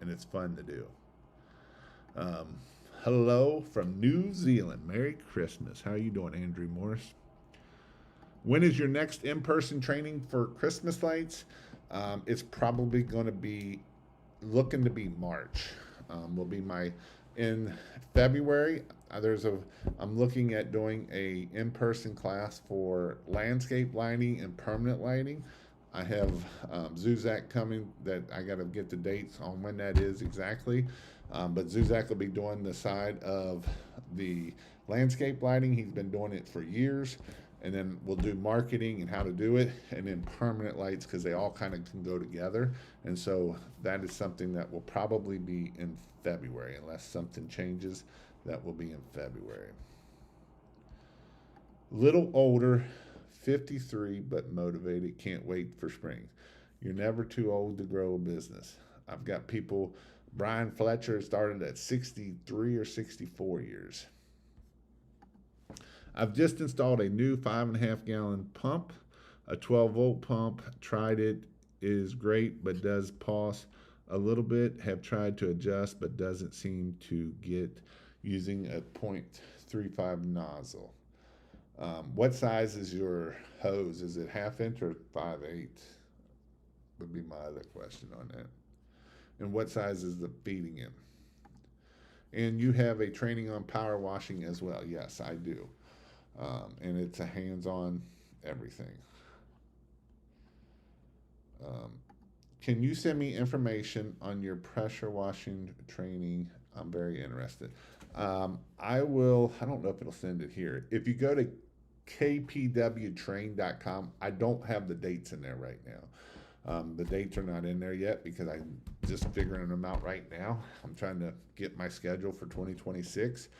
Speaker 1: and it's fun to do. Um, Hello from New Zealand. Merry Christmas. How are you doing, Andrew Morris? When is your next in-person training for Christmas lights? It's probably going to be looking to be March. Will be my in February. There's a I'm looking at doing a in-person class for landscape lighting and permanent lighting. I have Zuzak coming that I got to get the dates on when that is exactly. But Zuzak will be doing the side of the landscape lighting. He's been doing it for years. And then we'll do marketing and how to do it, and then permanent lights, because they all kind of can go together. And so that is something that will probably be in February, unless something changes. That will be in February. Little older, 53, but motivated. Can't wait for spring. You're never too old to grow a business. I've got people. Brian Fletcher started at 63 or 64 years. I've just installed a new 5.5 gallon pump, a 12-volt pump. Tried it, is great, but does pause a little bit. Have tried to adjust, but doesn't seem to get using a .35 nozzle. What size is your hose? Is it 1/2 inch or 5/8? Would be my other question on that. And what size is the feeding in? And you have a training on power washing as well. Yes, I do. And it's a hands-on everything. Um, can you send me information on your pressure washing training? I'm very interested. I will. I don't know if it'll send it here. If you go to kpwtrain.com, I don't have the dates in there right now. The dates are not in there yet because I'm just figuring them out right now. I'm trying to get my schedule for 2026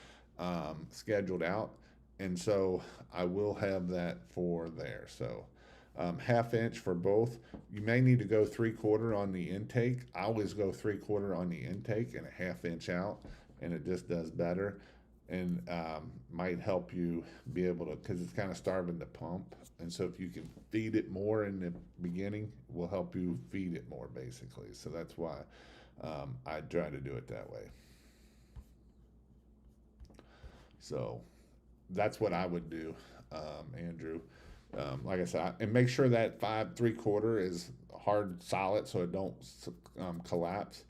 Speaker 1: scheduled out. And so I will have that for there. So 1/2 inch for both. You may need to go 3/4 on the intake. I always go 3/4 on the intake and a 1/2 inch out, and it just does better. And might help you be able to, because it's kind of starving the pump. And so if you can feed it more in the beginning, will help you feed it more, basically. So that's why I try to do it that way. So that's what I would do, Andrew. Like I said, and make sure that 5 3/4 is hard solid so it don't collapse.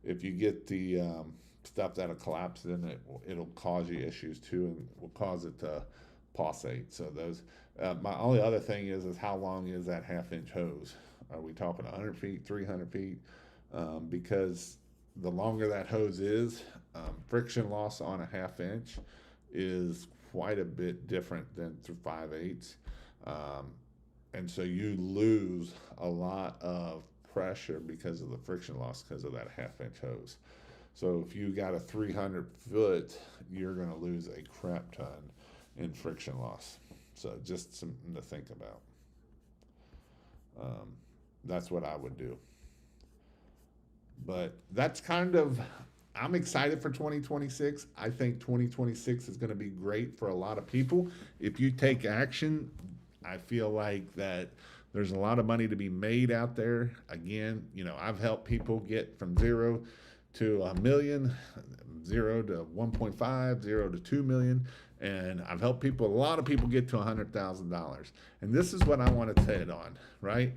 Speaker 1: If you get the stuff that'll collapse, then it'll cause you issues too, and will cause it to pulsate. So those. My only other thing is how long is that 1/2 inch hose? Are we talking 100 feet, 300 feet? Because the longer that hose is, friction loss on a 1/2 inch is quite a bit different than through 5/8. And so you lose a lot of pressure because of the friction loss because of that 1/2 inch hose. So if you got a 300 foot, you're going to lose a crap ton in friction loss. So just something to think about. That's what I would do. But that's kind of, I'm excited for 2026. I think 2026 is going to be great for a lot of people. If you take action, I feel like that there's a lot of money to be made out there. Again, I've helped people get from 0 to $1 million, 0 to 1.5, 0 to 2 million. And I've helped a lot of people get to $100,000. And this is what I want to hit on, right?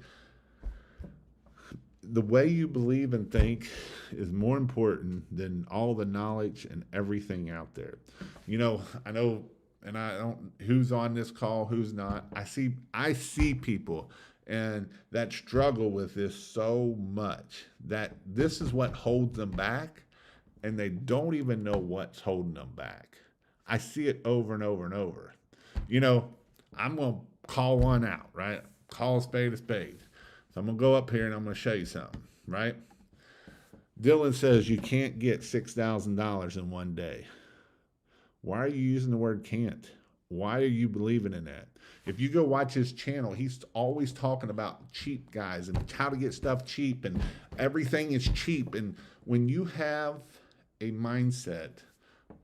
Speaker 1: The way you believe and think is more important than all the knowledge and everything out there. I know, and I don't, who's on this call, who's not. I see people and that struggle with this so much that this is what holds them back, and they don't even know what's holding them back. I see it over and over and over. I'm going to call one out, right? Call a spade a spade. So I'm going to go up here and I'm going to show you something, right? Dylan says you can't get $6,000 in one day. Why are you using the word can't? Why are you believing in that? If you go watch his channel, he's always talking about cheap guys and how to get stuff cheap and everything is cheap. And when you have a mindset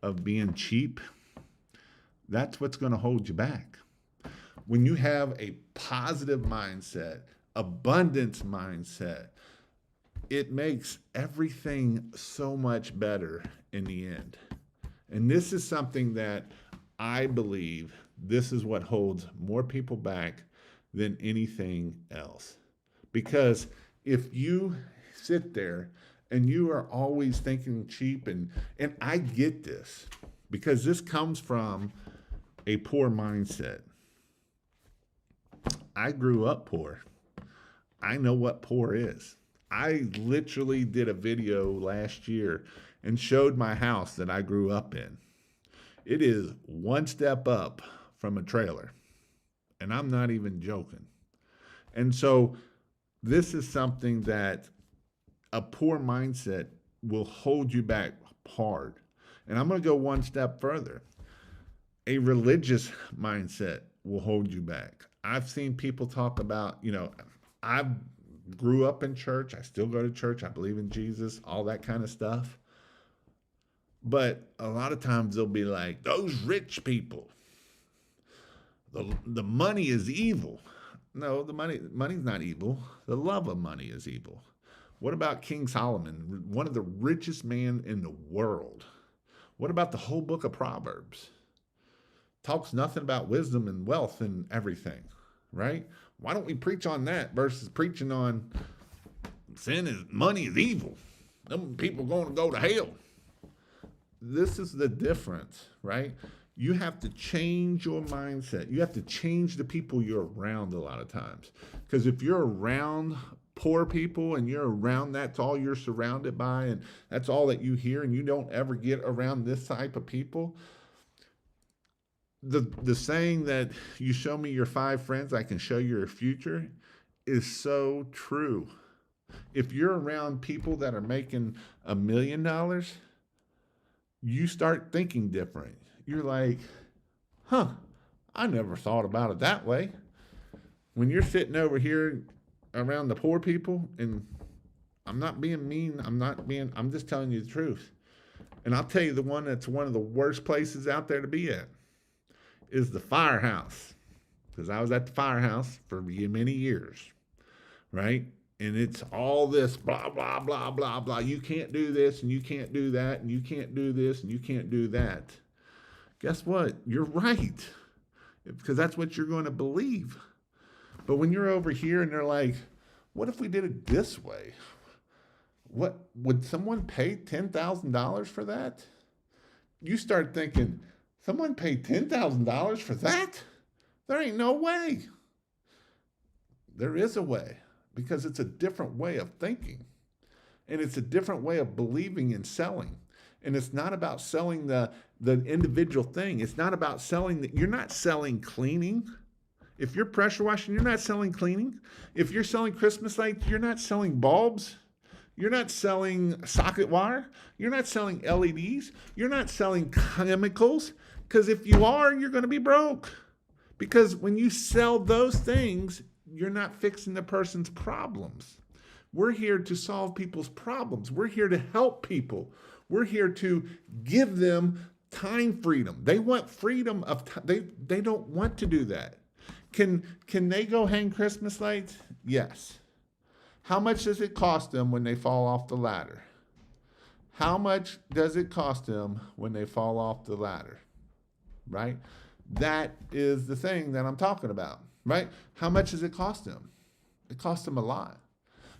Speaker 1: of being cheap, that's what's going to hold you back. When you have a positive mindset, abundance mindset, it makes everything so much better in the end. And this is something that I believe this is what holds more people back than anything else. Because if you sit there and you are always thinking cheap, and I get this because this comes from a poor mindset. I grew up poor. I know what poor is. I literally did a video last year and showed my house that I grew up in. It is one step up from a trailer. And I'm not even joking. And so this is something that a poor mindset will hold you back hard. And I'm going to go one step further. A religious mindset will hold you back. I've seen people talk about, I grew up in church. I still go to church. I believe in Jesus, all that kind of stuff. But a lot of times they'll be like, those rich people, the money is evil. No, money's not evil. The love of money is evil. What about King Solomon, one of the richest men in the world? What about the whole book of Proverbs? Talks nothing about wisdom and wealth and everything, right? Why don't we preach on that versus preaching on money is evil? Them people going to go to hell. This is the difference, right? You have to change your mindset. You have to change the people you're around a lot of times. Because if you're around poor people and you're around that's all you're surrounded by and that's all that you hear and you don't ever get around this type of people, the saying that you show me your 5 friends, I can show you your future is so true. If you're around people that are making $1 million, you start thinking different. You're like, I never thought about it that way. When you're sitting over here around the poor people, and I'm not being mean, I'm just telling you the truth. And I'll tell you the one that's one of the worst places out there to be at is the firehouse. Because I was at the firehouse for many years, right? And it's all this blah, blah, blah, blah, blah. You can't do this and you can't do that and you can't do this and you can't do that. Guess what? You're right. Because that's what you're going to believe. But when you're over here and they're like, what if we did it this way? What would someone pay $10,000 for that? You start thinking, someone paid $10,000 for that? There ain't no way. There is a way. Because it's a different way of thinking. And it's a different way of believing and selling. And it's not about selling the individual thing. It's not about selling, you're not selling cleaning. If you're pressure washing, you're not selling cleaning. If you're selling Christmas lights, you're not selling bulbs. You're not selling socket wire. You're not selling LEDs. You're not selling chemicals. Because if you are, you're going to be broke. Because when you sell those things, you're not fixing the person's problems. We're here to solve people's problems. We're here to help people. We're here to give them time freedom. They want freedom of time. They don't want to do that. Can they go hang Christmas lights? Yes. How much does it cost them when they fall off the ladder? How much does it cost them when they fall off the ladder? Right? That is the thing that I'm talking about. Right? How much does it cost them? It costs them a lot.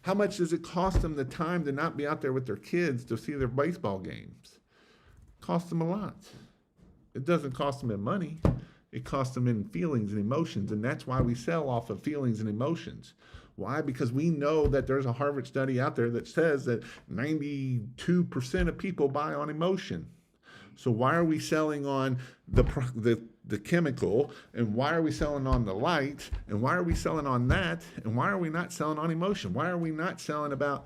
Speaker 1: How much does it cost them the time to not be out there with their kids to see their baseball games? It costs them a lot. It doesn't cost them in money. It costs them in feelings and emotions. And that's why we sell off of feelings and emotions. Why? Because we know that there's a Harvard study out there that says that 92% of people buy on emotion. So why are we selling on the the chemical, and why are we selling on the light, and why are we selling on that, and why are we not selling on emotion? Why are we not selling about,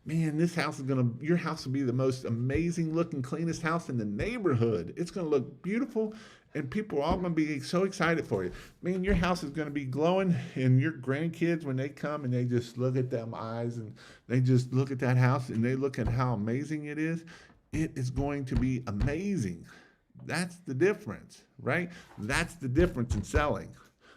Speaker 1: man, your house will be the most amazing looking, cleanest house in the neighborhood. It's gonna look beautiful, and people are all gonna be so excited for you. Man, your house is gonna be glowing, and your grandkids, when they come and they just look at them eyes and they just look at that house and they look at how amazing it is going to be amazing. That's the difference, right? That's the difference in selling.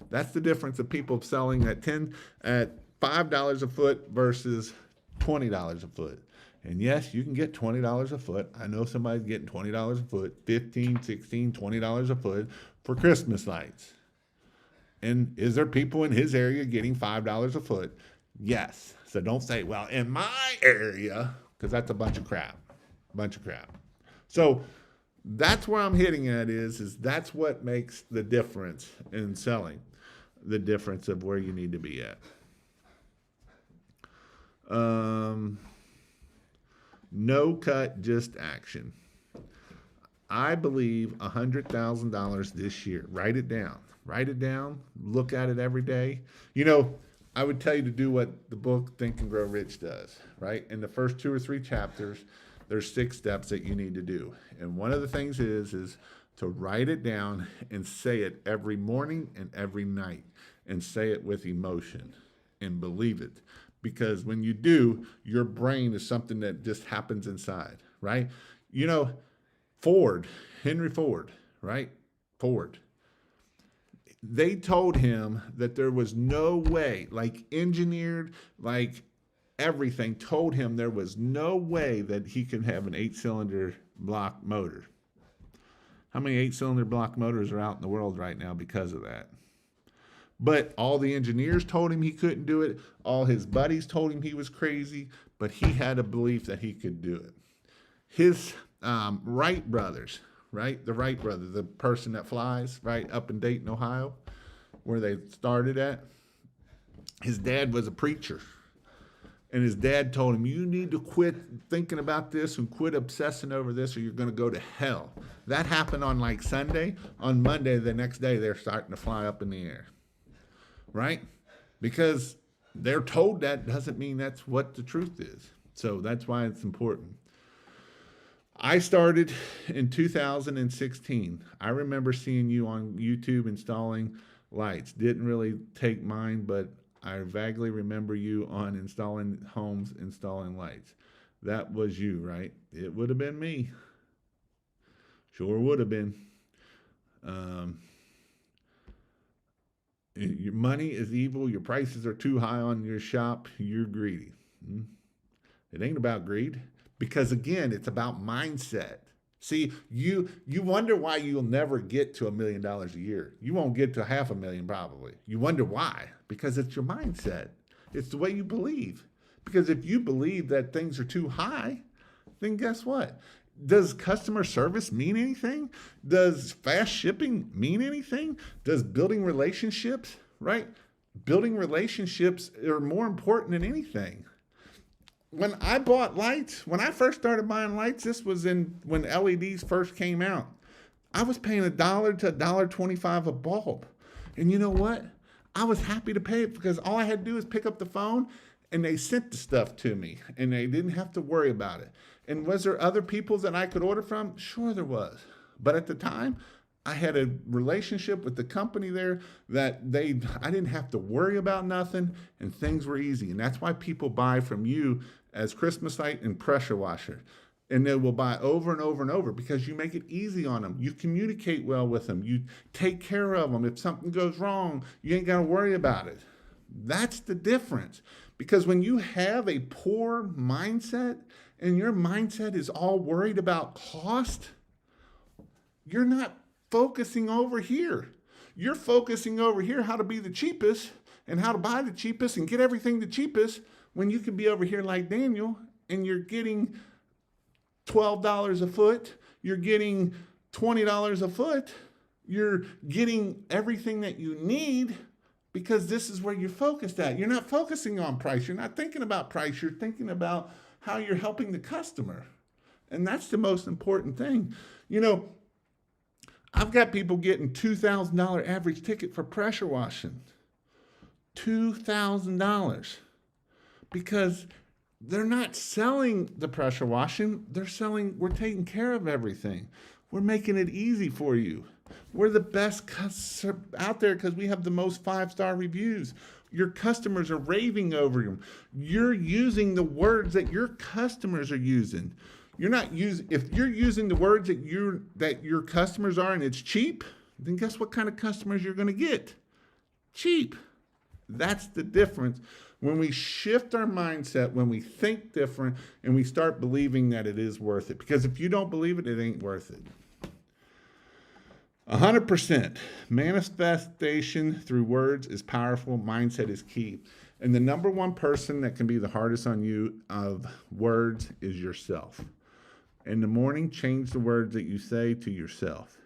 Speaker 1: That's the difference of people selling at $5 a foot versus $20 a foot. And yes, you can get $20 a foot. I know somebody's getting $20 a foot, $15, $16, $20 a foot for Christmas lights. And is there people in his area getting $5 a foot? Yes. So don't say, well, in my area, because that's a bunch of crap. So that's where I'm hitting at is that's what makes the difference in selling, the difference of where you need to be at. No cut, just action. I believe $100,000 this year. Write it down. Look at it every day. I would tell you to do what the book Think and Grow Rich does, right? In the first 2 or 3 chapters, there's 6 steps that you need to do. And one of the things is to write it down and say it every morning and every night, and say it with emotion and believe it. Because when you do, your brain is something that just happens inside, right? Henry Ford, right? Ford. They told him that there was no way, engineered, everything told him there was no way that he could have an 8-cylinder block motor. How many 8-cylinder block motors are out in the world right now because of that? But all the engineers told him he couldn't do it. All his buddies told him he was crazy, but he had a belief that he could do it. His Wright brothers, right? The Wright brothers, the person that flies, right, up in Dayton, Ohio, where they started at. His dad was a preacher. And his dad told him, you need to quit thinking about this and quit obsessing over this or you're going to go to hell. That happened on Sunday. On Monday, the next day, they're starting to fly up in the air. Right? Because they're told that doesn't mean that's what the truth is. So that's why it's important. I started in 2016. I remember seeing you on YouTube installing lights. Didn't really take mine, but I vaguely remember you on installing homes, installing lights. That was you, right? It would have been me. Sure would have been. Your money is evil. Your prices are too high on your shop. You're greedy. It ain't about greed, because again, it's about mindset. See, you wonder why you'll never get to $1 million a year. You won't get to $500,000 probably. You wonder why? Because it's your mindset. It's the way you believe. Because if you believe that things are too high, then guess what? Does customer service mean anything? Does fast shipping mean anything? Does building relationships, right? Building relationships are more important than anything. When I bought lights, when I first started buying lights, this was when LEDs first came out. I was paying $1 to $1.25 a bulb. And you know what? I was happy to pay it because all I had to do was pick up the phone and they sent the stuff to me and they didn't have to worry about it. And was there other people that I could order from? Sure there was. But at the time, I had a relationship with the company there that I didn't have to worry about nothing and things were easy. And that's why people buy from you as Christmas light and pressure washer. And they will buy over and over and over because you make it easy on them. You communicate well with them. You take care of them. If something goes wrong, you ain't got to worry about it. That's the difference. Because when you have a poor mindset and your mindset is all worried about cost, you're not focusing over here. You're focusing over here how to be the cheapest and how to buy the cheapest and get everything the cheapest when you can be over here like Daniel and you're getting $12 a foot, you're getting $20 a foot, you're getting everything that you need because this is where you're focused at. You're not focusing on price. You're not thinking about price. You're thinking about how you're helping the customer. And that's the most important thing. I've got people getting $2,000 average ticket for pressure washing. $2,000 because they're not selling the pressure washing. They're selling, we're taking care of everything. We're making it easy for you. We're the best out there because we have the most 5-star reviews. Your customers are raving over them. You're using the words that your customers are using. You're not using, if you're using the words that your customers are and it's cheap, then guess what kind of customers you're going to get? Cheap. That's the difference. When we shift our mindset, when we think different, and we start believing that it is worth it. Because if you don't believe it, it ain't worth it. 100%. Manifestation through words is powerful. Mindset is key. And the number one person that can be the hardest on you of words is yourself. In the morning, change the words that you say to yourself.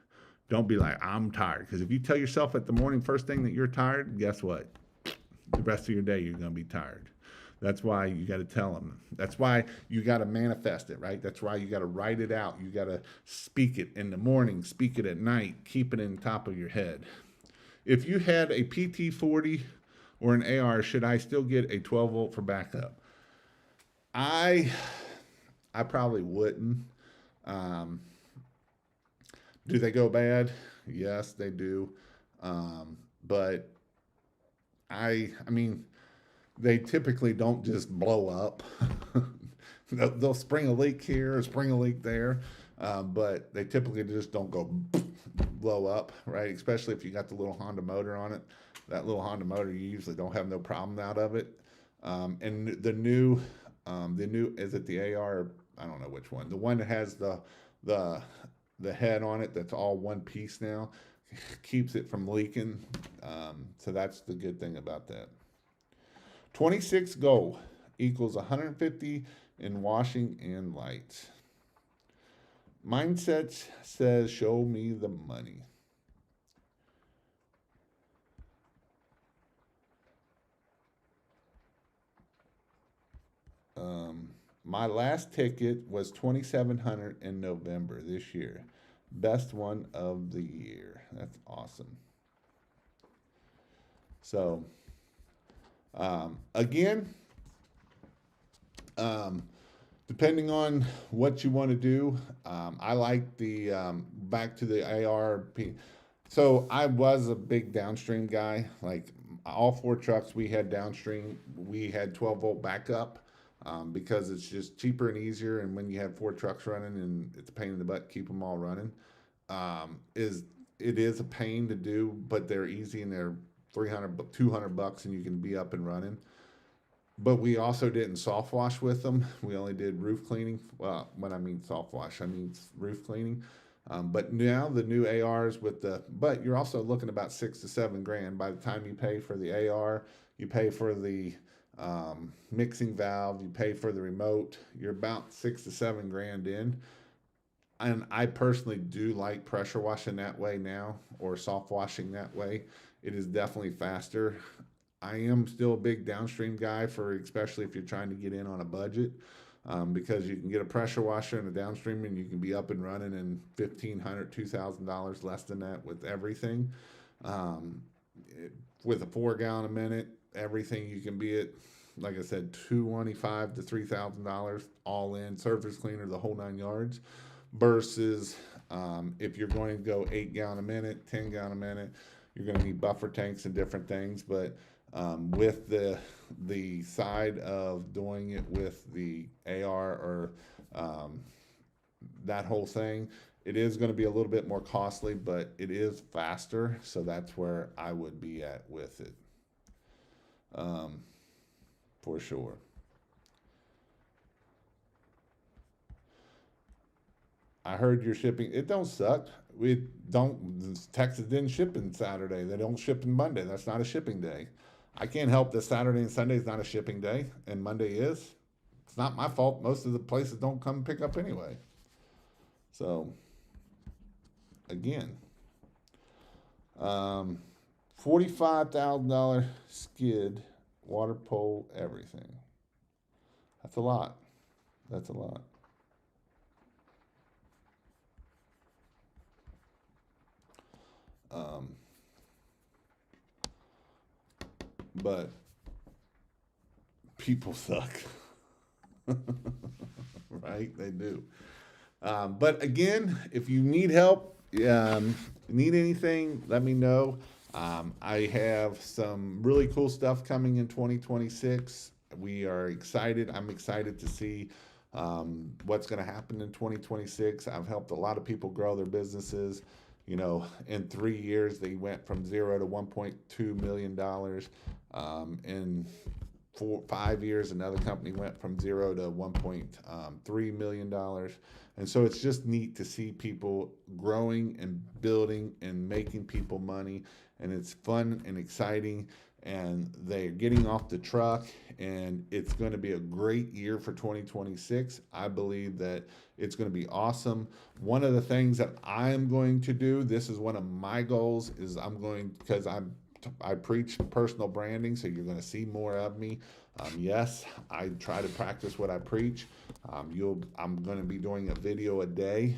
Speaker 1: Don't be like, I'm tired. Because if you tell yourself at the morning, first thing that you're tired, guess what? The rest of your day, you're going to be tired. That's why you got to tell them. That's why you got to manifest it, right? That's why you got to write it out. You got to speak it in the morning, speak it at night, keep it in the top of your head. If you had a PT40 or an AR, should I still get a 12 volt for backup? I probably wouldn't. Do they go bad? Yes, they do. But I mean, they typically don't just blow up. They'll spring a leak here or spring a leak there, but they typically just don't go blow up, right? Especially if you got the little Honda motor on it. That little Honda motor, you usually don't have no problem out of it. And the new is it the AR? I don't know which one. The one that has the head on it that's all one piece now keeps it from leaking. So that's the good thing about that. 26 go equals 150 in washing and lights. Mindset says, show me the money. My last ticket was $2,700 in November this year. Best one of the year. That's awesome. So, again, depending on what you want to do, I like the back to the ARP. So I was a big downstream guy. Like all 4 trucks we had downstream, we had 12 volt backup. Because it's just cheaper and easier, and when you have 4 trucks running, and it's a pain in the butt to keep them all running, it is a pain to do, but they're easy and they're $200, and you can be up and running. But we also didn't soft wash with them. We only did roof cleaning. Well, when I mean soft wash, I mean roof cleaning. But now the new ARs but you're also looking about $6 to $7 grand by the time you pay for the AR, you pay for the mixing valve, you pay for the remote, you're about $6 to $7 grand in. And I personally do like pressure washing that way now, or soft washing that way. It is definitely faster. I am still a big downstream guy, especially if you're trying to get in on a budget, because you can get a pressure washer and a downstream and you can be up and running in $1,500, $2,000 less than that with everything. With a 4 gallon a minute, everything you can be at, like I said, $225 to $3,000 all in, surface cleaner, the whole 9 yards, versus if you're going to go 8 gallon a minute, 10 gallon a minute, you're going to need buffer tanks and different things. But with the side of doing it with the AR or that whole thing, it is going to be a little bit more costly, but it is faster. So that's where I would be at with it. For sure. I heard you're shipping. It don't suck. We don't. Texas didn't ship in Saturday. They don't ship in Monday. That's not a shipping day. I can't help that Saturday and Sunday is not a shipping day, and Monday is. It's not my fault. Most of the places don't come pick up anyway. So, again, $45,000 skid, water pole, everything. That's a lot. That's a lot. Um, but people suck, right? They do. But again, if you need help, need anything, let me know. I have some really cool stuff coming in 2026. We are excited. I'm excited to see what's going to happen in 2026. I've helped a lot of people grow their businesses. You know, in 3 years, they went from 0 to $1.2 million. In 5 years, another company went from 0 to $1.3 million. And so it's just neat to see people growing and building and making people money. And it's fun and exciting. And they're getting off the truck. And it's going to be a great year for 2026. I believe that it's going to be awesome. One of the things that I'm going to do, this is one of my goals, is because I preach personal branding, so you're going to see more of me. Yes, I try to practice what I preach. I'm going to be doing a video a day.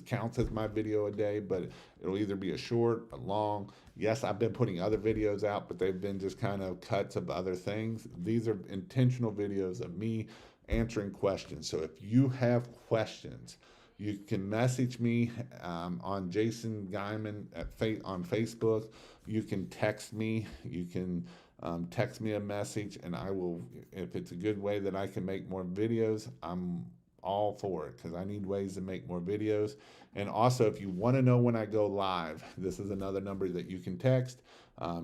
Speaker 1: Counts as my video a day, but it'll either be a short, a long. Yes, I've been putting other videos out, but they've been just kind of cuts of other things. These are intentional videos of me answering questions. So if you have questions, you can message me on Jason Guyman on Facebook. You can text me. You can text me a message, and I will, if it's a good way that I can make more videos, I'm all for it, because I need ways to make more videos. And also, if you want to know when I go live, this is another number that you can text.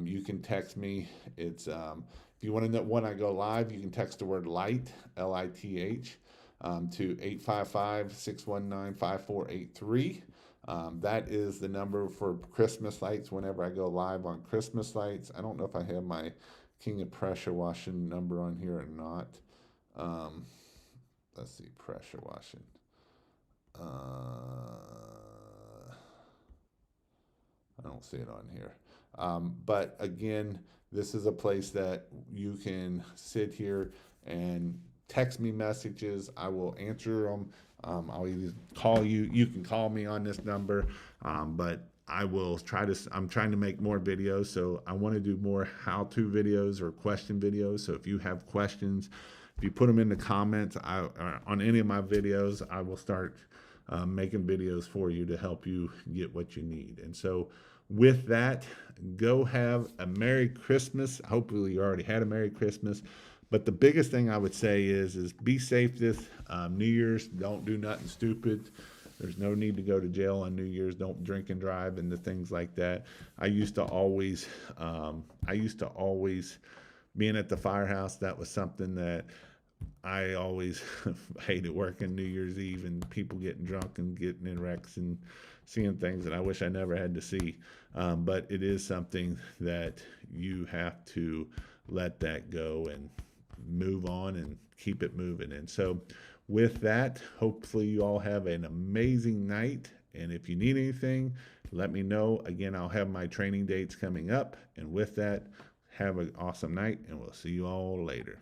Speaker 1: You can text me. It's if you want to know when I go live, you can text the word light, LITH, to 855-619-5483. That is the number for Christmas lights whenever I go live on Christmas lights. I don't know if I have my King of Pressure washing number on here or not. Let's see, pressure washing. I don't see it on here. But again, this is a place that you can sit here and text me messages. I will answer them. I'll either call you. You can call me on this number. But I will I'm trying to make more videos. So I want to do more how-to videos or question videos. So if you have questions, if you put them in the comments on any of my videos, I will start making videos for you to help you get what you need. And so with that, go have a Merry Christmas. Hopefully you already had a Merry Christmas. But the biggest thing I would say is be safe this New Year's. Don't do nothing stupid. There's no need to go to jail on New Year's. Don't drink and drive and the things like that. I used to always being at the firehouse, that was something that I always hated, working New Year's Eve and people getting drunk and getting in wrecks and seeing things that I wish I never had to see. But it is something that you have to let that go and move on and keep it moving. And so with that, hopefully you all have an amazing night. And if you need anything, let me know. Again, I'll have my training dates coming up. And with that, have an awesome night, and we'll see you all later.